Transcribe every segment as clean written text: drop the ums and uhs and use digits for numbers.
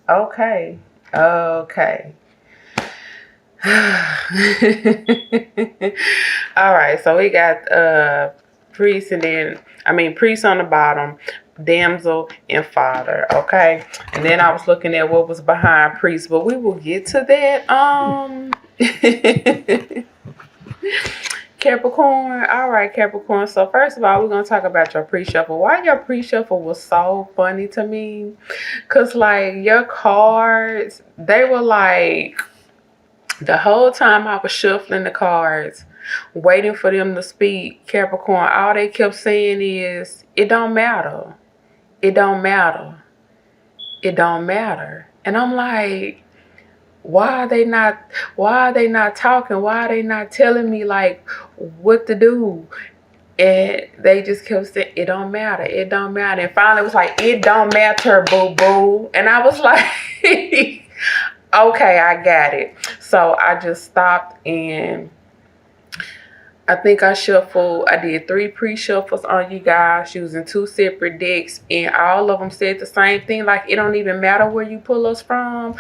Okay. Okay. All right, so we got priest and then priest on the bottom, damsel and father. Okay, and then I was looking at what was behind priest, but we will get to that. Capricorn. All right, Capricorn. So first of all, we're gonna talk about your pre-shuffle. Why your pre-shuffle was so funny to me? Cause like your cards, they were like the whole time I was shuffling the cards, waiting for them to speak, Capricorn, all they kept saying is, it don't matter. It don't matter. It don't matter. And I'm like, why are they not talking? Why are they not telling me like what to do? And they just kept saying, it don't matter. It don't matter. And finally it was like, it don't matter, boo boo. And I was like, okay, I got it. So I just stopped and I think I shuffled. I did 3 pre-shuffles on you guys using 2 separate decks, and all of them said the same thing. Like, it don't even matter where you pull us from.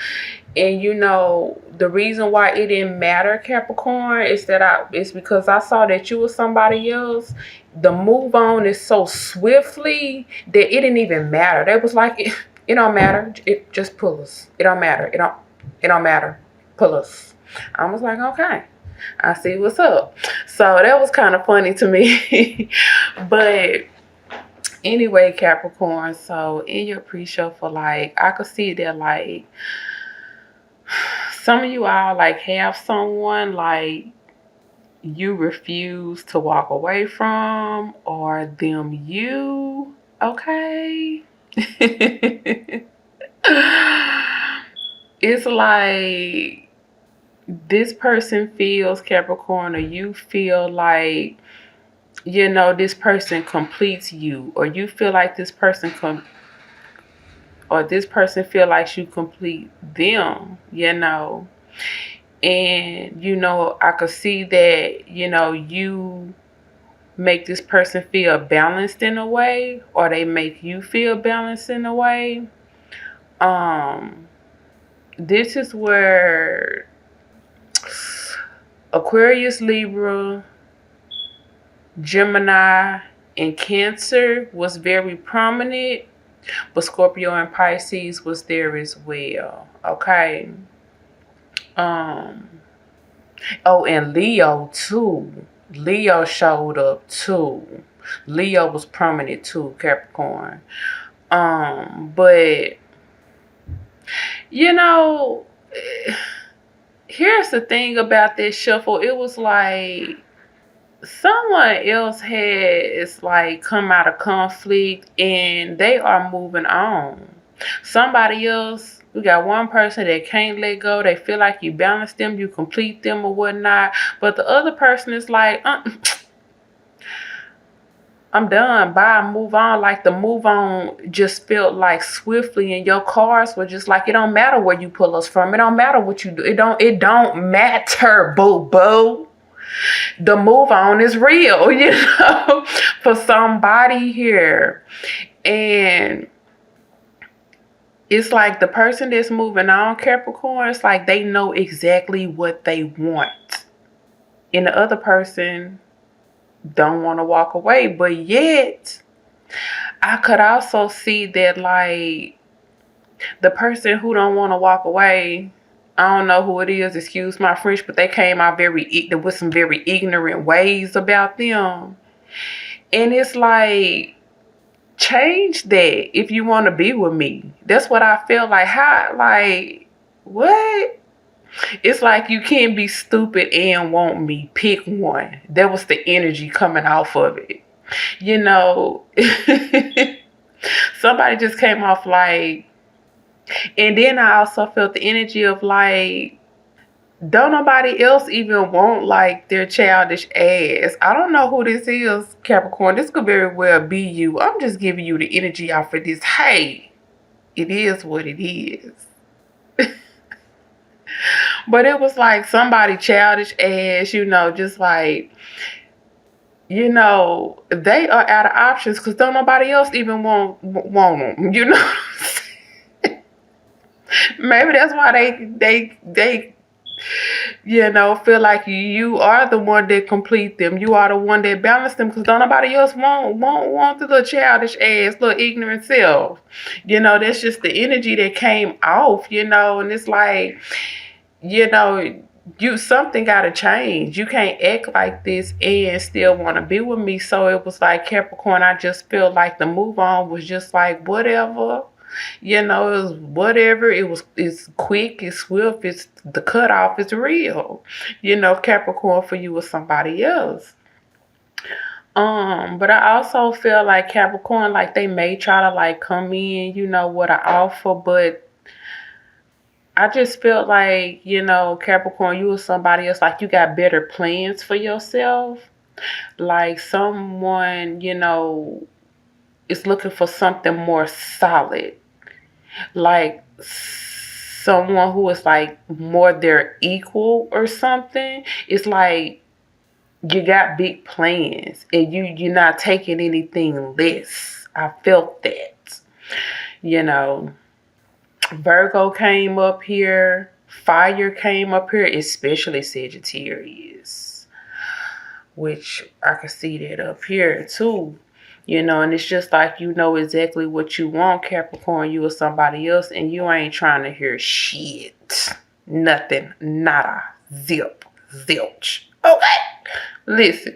And you know, the reason why it didn't matter, Capricorn, is that it's because I saw that you were somebody else. The move on is so swiftly that it didn't even matter. That was like, it don't matter. It just pull us. It don't matter. It don't matter. Pull us. I was like, okay, I see what's up. So that was kind of funny to me. But anyway, Capricorn, so in your pre-shuffle, like, I could see that, like, some of you all, like, have someone, like, you refuse to walk away from, or them you, okay? It's like this person feels, Capricorn, or you feel like, you know, this person completes you, or you feel like this person or this person feel like you complete them, you know. And you know, I could see that, you know, you make this person feel balanced in a way, or they make you feel balanced in a way. This is where Aquarius, Libra, Gemini, and Cancer was very prominent, but Scorpio and Pisces was there as well. Okay. Oh, and Leo too. Leo showed up too. Leo was prominent too, Capricorn. But you know, here's the thing about this shuffle. It was like someone else has like come out of conflict and they are moving on. Somebody else, we got one person that can't let go. They feel like you balance them, you complete them or whatnot. But the other person is like, I'm done. Bye. Move on. Like the move on just felt like swiftly, and your cards were just like, it don't matter where you pull us from. It don't matter what you do. It don't matter, boo boo. The move on is real, you know, for somebody here. And it's like the person that's moving on, Capricorn, it's like they know exactly what they want. And the other person don't want to walk away. But yet, I could also see that, like, the person who don't want to walk away, I don't know who it is, excuse my French, but they came out with some very ignorant ways about them. And it's like, change that if you want to be with me. That's what I feel like. How, like, what? It's like you can't be stupid and want me. Pick one. That was the energy coming off of it. You know, somebody just came off like, and then I also felt the energy of like, don't nobody else even want like their childish ass. I don't know who this is, Capricorn. This could very well be you. I'm just giving you the energy off of this. Hey, it is what it is. But it was like somebody childish ass, you know, just like, you know, they are out of options because don't nobody else even want them, you know. Maybe that's why they feel like you are the one that complete them. You are the one that balance them, because don't nobody else want the little childish ass, little ignorant self. That's just the energy that came off. And it's like, you know, you something gotta change. You can't act like this and still want to be with me. So it was like, Capricorn, I just feel like the move on was just like whatever. It was whatever. It's quick, it's swift, it's the cutoff is real. Capricorn for you was somebody else. But I also feel like Capricorn, like they may try to like come in, with an offer, but I just felt like, Capricorn, you was somebody else, like you got better plans for yourself. Like someone, is looking for something more solid. Like someone who is like more their equal or something. It's like you got big plans and you're not taking anything less. I felt that. Virgo came up here, fire came up here, especially Sagittarius, which I can see that up here too. And it's just like, exactly what you want, Capricorn. You or somebody else, and you ain't trying to hear shit. Nothing. Nada. Zip. Zilch. Okay? Listen.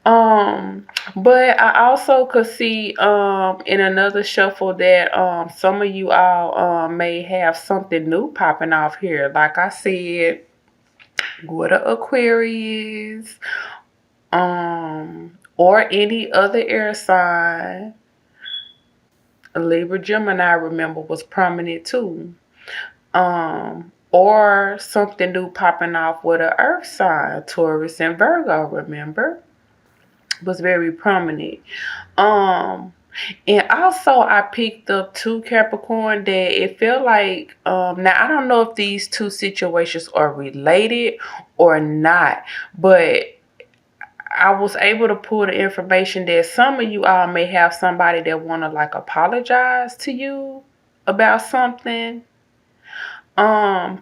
But I also could see in another shuffle that some of you all may have something new popping off here. Like I said, with an Aquarius, or any other air sign. Libra, Gemini, remember, was prominent too. Or something new popping off with an earth sign, Taurus and Virgo, remember, was very prominent. And also I picked up too, Capricorn, that it felt like, now I don't know if these two situations are related or not, but I was able to pull the information that some of you all may have somebody that want to like apologize to you about something. But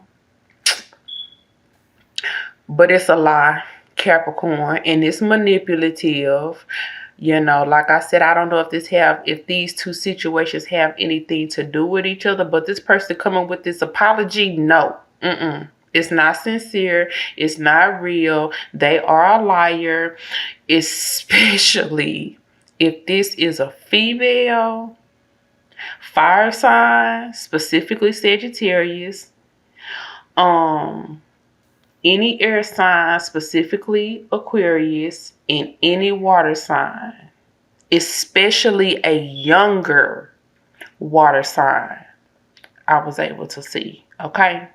it's a lie, Capricorn, and it's manipulative. Like I said, I don't know if these two situations have anything to do with each other, but this person coming with this apology, no. It's not sincere. It's not real. They are a liar, especially if this is a female fire sign, specifically Sagittarius, any air sign, specifically Aquarius, and any water sign, especially a younger water sign, I was able to see. Okay?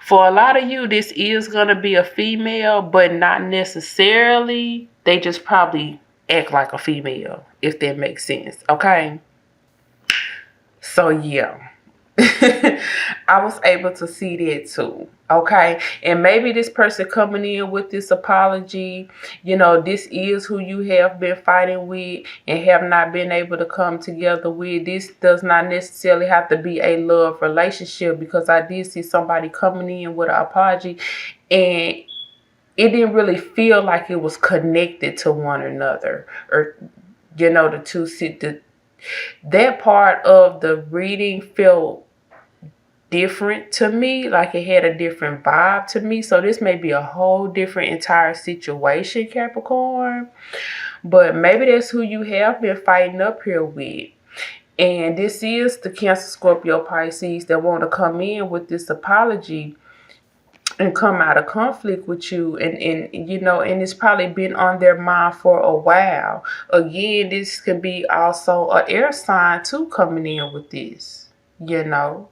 For a lot of you, this is going to be a female, but not necessarily. They just probably act like a female, if that makes sense. Okay? So, yeah. I was able to see that too. Okay? And maybe this person coming in with this apology, this is who you have been fighting with and have not been able to come together with. This does not necessarily have to be a love relationship, because I did see somebody coming in with an apology and it didn't really feel like it was connected to one another, or the two that part of the reading felt different to me, like it had a different vibe to me. So this may be a whole different entire situation, Capricorn, but maybe that's who you have been fighting up here with. And this is the Cancer, Scorpio, Pisces that want to come in with this apology and come out of conflict with you, and it's probably been on their mind for a while. Again, this can be also an air sign too coming in with this. Yeah.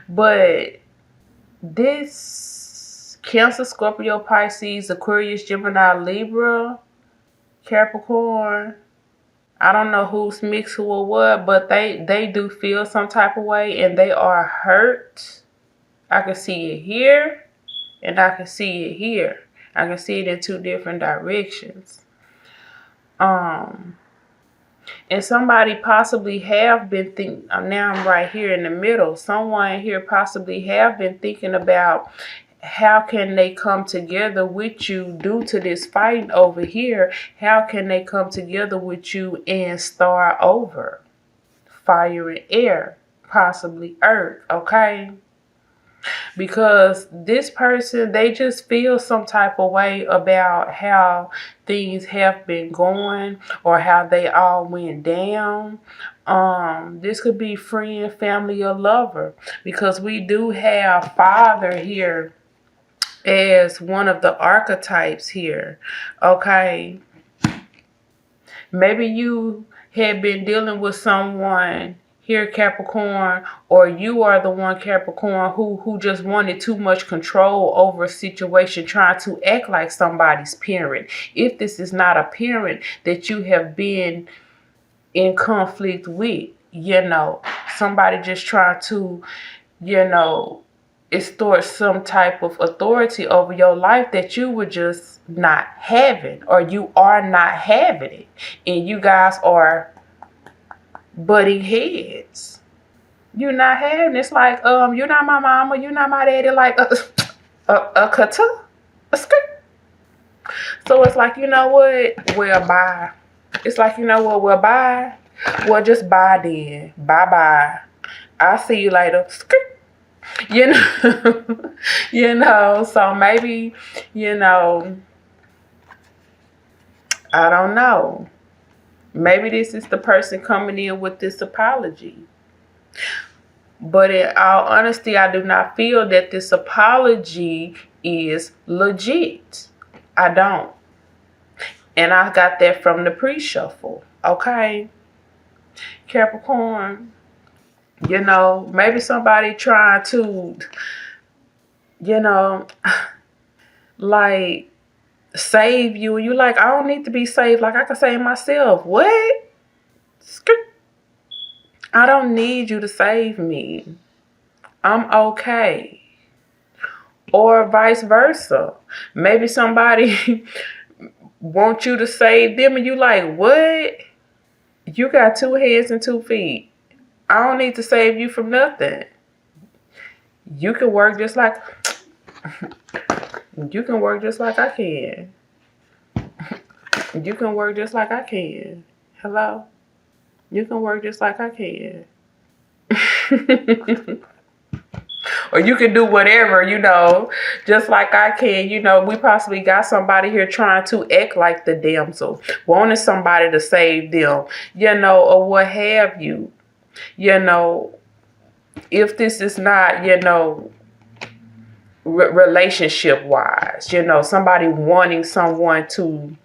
But this Cancer, Scorpio, Pisces, Aquarius, Gemini, Libra, Capricorn, I don't know who's mixed who or what, but they do feel some type of way and they are hurt. I can see it here and I can see it here. I can see it in two different directions. Um, and somebody possibly have been thinking, now I'm right here in the middle. Someone here possibly have been thinking about how can they come together with you due to this fighting over here. How can they come together with you and start over? Fire and air, possibly earth, okay? Because this person, they just feel some type of way about how things have been going or how they all went down. This could be friend, family, or lover, because we do have father here as one of the archetypes here. Okay, maybe you had been dealing with someone here, Capricorn, or you are the one, Capricorn, who just wanted too much control over a situation, trying to act like somebody's parent. If this is not a parent that you have been in conflict with, somebody just trying to, extort some type of authority over your life that you were just not having, or you are not having it, and you guys are butting heads. You're not having it. It's like, you're not my mama, you're not my daddy, like a kata, a skirt. So it's like, you know what? Well, bye. It's like, you know what? Well, bye. Well, just bye then. Bye. I'll see you later. Skirt. So maybe, I don't know. Maybe this is the person coming in with this apology. But in all honesty, I do not feel that this apology is legit. I don't. And I got that from the pre-shuffle. Okay? Capricorn. Maybe somebody trying to, like, save you. And you like, I don't need to be saved. Like, I can save myself. What? I don't need you to save me. I'm okay. Or vice versa. Maybe somebody wants you to save them and you like, what? You got 2 hands and 2 feet. I don't need to save you from nothing. You can work just like I can. You can work just like I can. Hello? You can work just like I can. Or you can do whatever, just like I can. We possibly got somebody here trying to act like the damsel, wanting somebody to save them, or what have you. If this is not, relationship wise, somebody wanting someone to,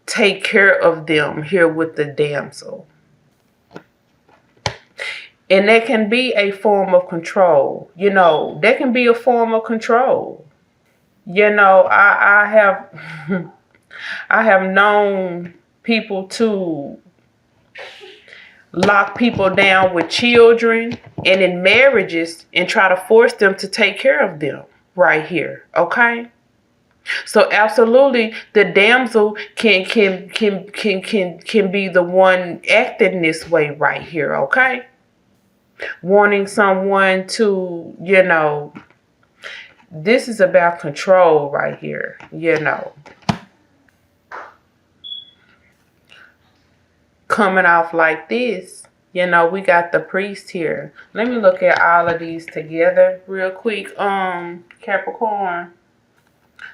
take care of them here with the damsel. And that can be a form of control. That can be a form of control. I have I have known people to lock people down with children and in marriages and try to force them to take care of them right here. Okay? So absolutely, the damsel can be the one acting this way right here. Okay? Wanting someone to, this is about control right here, Coming off like this, we got the priest here. Let me look at all of these together real quick. Capricorn.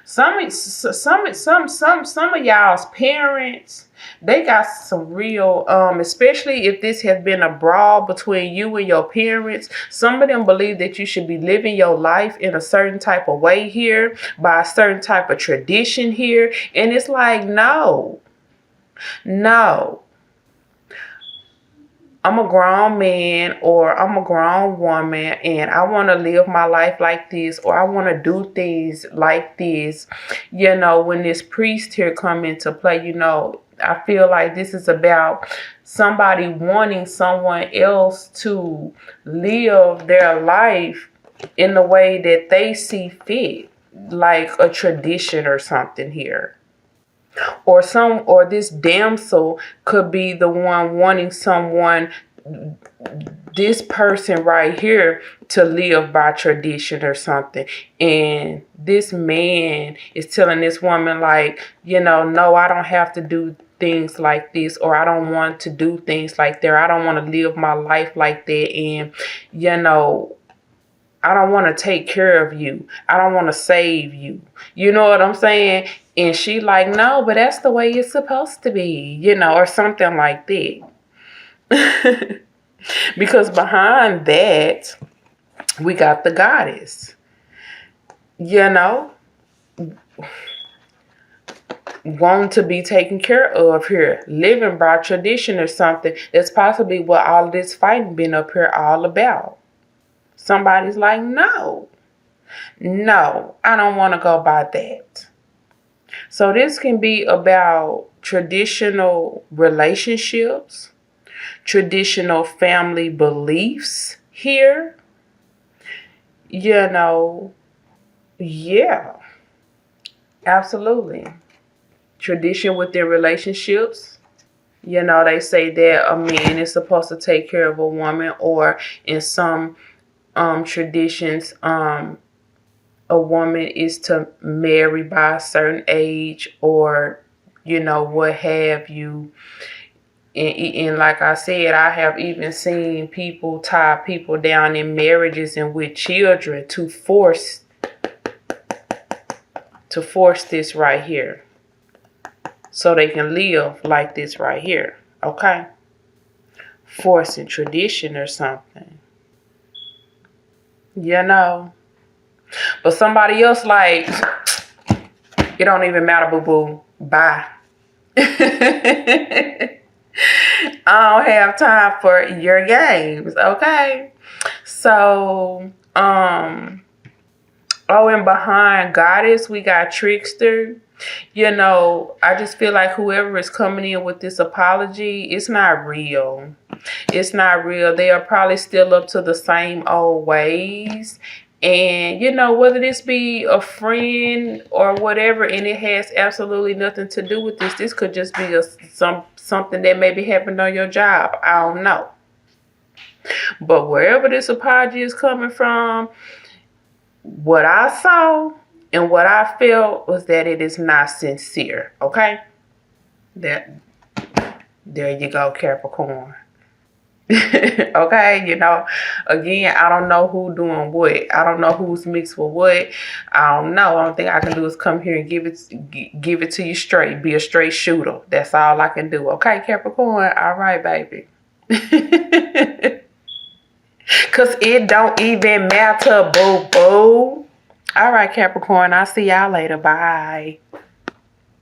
Some of y'all's parents, they got some real, especially if this has been a brawl between you and your parents. Some of them believe that you should be living your life in a certain type of way here, by a certain type of tradition here. And it's like, no. I'm a grown man or I'm a grown woman and I want to live my life like this, or I want to do things like this. When this priest here come into play, I feel like this is about somebody wanting someone else to live their life in the way that they see fit, like a tradition or something here. Or this damsel could be the one wanting someone, this person right here, to live by tradition or something. And this man is telling this woman, like, no, I don't have to do things like this, or I don't want to do things like that. I don't want to live my life like that. And, I don't want to take care of you. I don't want to save you. You know what I'm saying? And she like, no, but that's the way it's supposed to be, or something like that. Because behind that, we got the goddess, wanting to be taken care of here, living by tradition or something. That's possibly what all this fighting been up here all about. Somebody's like, no, I don't want to go by that. So this can be about traditional relationships, traditional family beliefs here. Yeah, absolutely. Tradition within relationships. They say that a man is supposed to take care of a woman, or in some traditions, a woman is to marry by a certain age, or what have you. And like I said, I have even seen people tie people down in marriages and with children to force this right here, so they can live like this right here. Okay? Forcing tradition or something. But somebody else like, it don't even matter, boo-boo. Bye. I don't have time for your games, okay? So, and behind goddess, we got trickster. I just feel like whoever is coming in with this apology, it's not real. It's not real. They are probably still up to the same old ways. And, whether this be a friend or whatever, and it has absolutely nothing to do with this. This could just be something that maybe happened on your job. I don't know. But wherever this apology is coming from, what I saw and what I felt was that it is not sincere. Okay? There you go, Capricorn. Okay, again, I don't know who doing what. I don't know who's mixed with what. I don't know. Only thing I can do is come here and give it to you straight. Be a straight shooter. That's all I can do. Okay, Capricorn. All right, baby. Cause it don't even matter, boo boo. All right, Capricorn. I'll see y'all later. Bye.